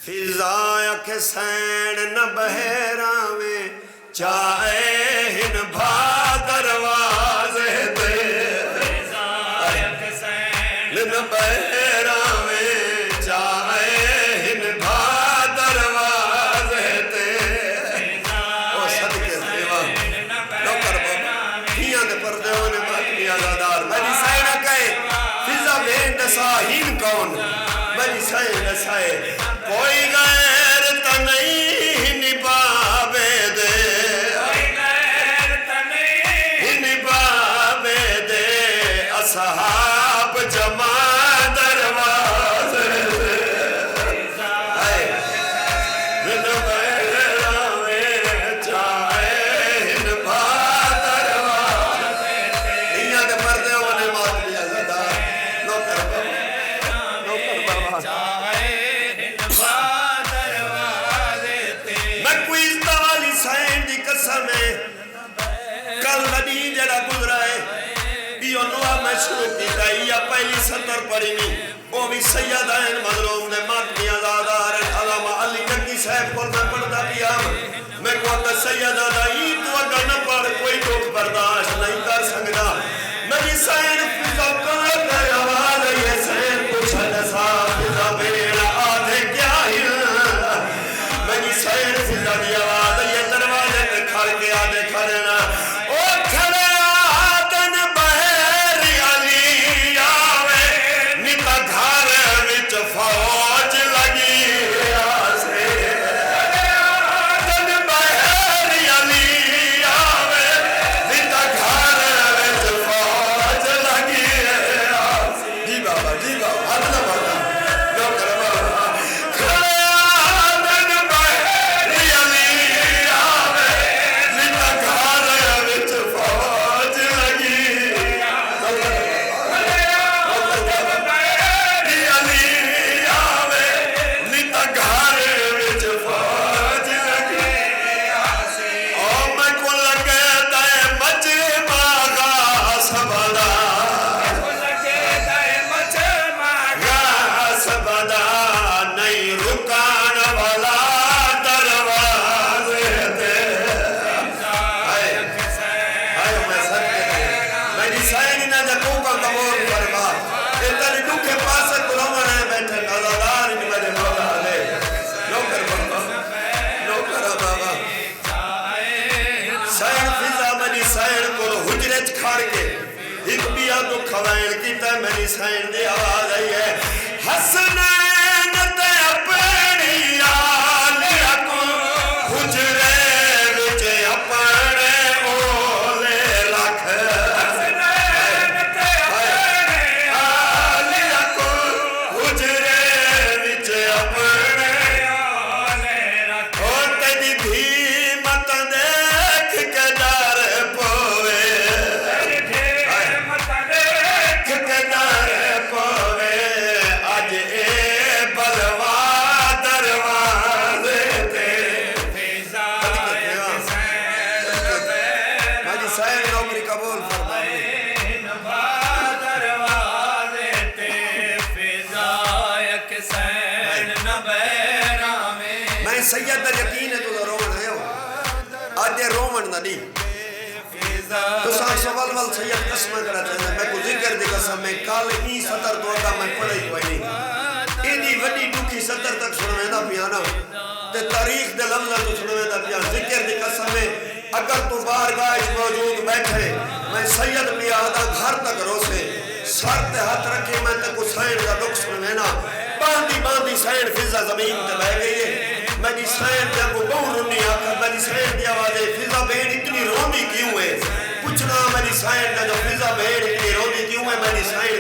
फिजा के सैन न बहरावे चाहे हिन भा दरवाजे दे फिजा के सैन न बहरावे चाहे हिन भा दरवाजे ते ओ सदके सेवा नौकर बाबा हियां दे पर्दे होने बाकी आजादार मेरी सैन कहे फिजा बेन दसा हिन कौन मेरी सैन दसाए कोई गैर त नहीं निभावे दे कोई गैर त नहीं निभावे दे असहाब जमा दरवाजे आए बिन बहरावे चाहे हिन भा दरवाजे इयां दे पर्दे होने मात लिया ज़दा नौकर बाबा कल नदी जरा गुजरा है यो नुआ मैं शुरू की या पहली सतर पढ़ी नहीं वो भी सैयद आयन मजलूम ने मातमी आजादार अलामा अली नकी साहब को मैं पढ़ता पिया मैं को अगर सैयद आदाई तो अगर न पढ़ कोई दुख बर्दाश्त नहीं कर सकता मेरी सैन फिजा कर दे आवाज ये सैन कुछ ऐसा फिजा मेरा आधे क्या ही मेरी सैन फिजा दी आवाज ये दरवाजे पे खड़ के आधे खड़े ना मेरी सैन दी आवाज आई है हसनैन ते अपनी आलिया को हुजरे विच अपने ओले रख हसनैन ते अपनी आलिया को हुजरे विच अपने ओले रख ओ तेरी धी मत देख के डर पोवे सैयद दा यकीन है तुझा रोवन है आज ये रोवन नदी तो साथ सवाल वाल सैयद कसम करा चाहता मैं को जिक्र दी कसम में कल ही सतर दोदा मैं पढ़ी कोई नहीं इनी वड्डी दुखी सतर तक सुनवेंदा पिया ना ते तारीख दे लफ्ज़ तो सुनवेंदा पिया जिक्र दी कसम में अगर तू बारगाह मौजूद बैठे मैं सैयद पिया दा घर तक रोसे सर ते हाथ रखे मैं ते को सैन दा दुख सुनवेना बांधी बांधी सैन फिजा जमीन ते बह गई है मेरी सैन जब बहु रुनी आकर मेरी सैन की आवाज़ फिजा बेन इतनी रोंदी क्यों है पूछना मेरी सैन का जो फिजा बेन इतनी रोंदी क्यों है मेरी सैन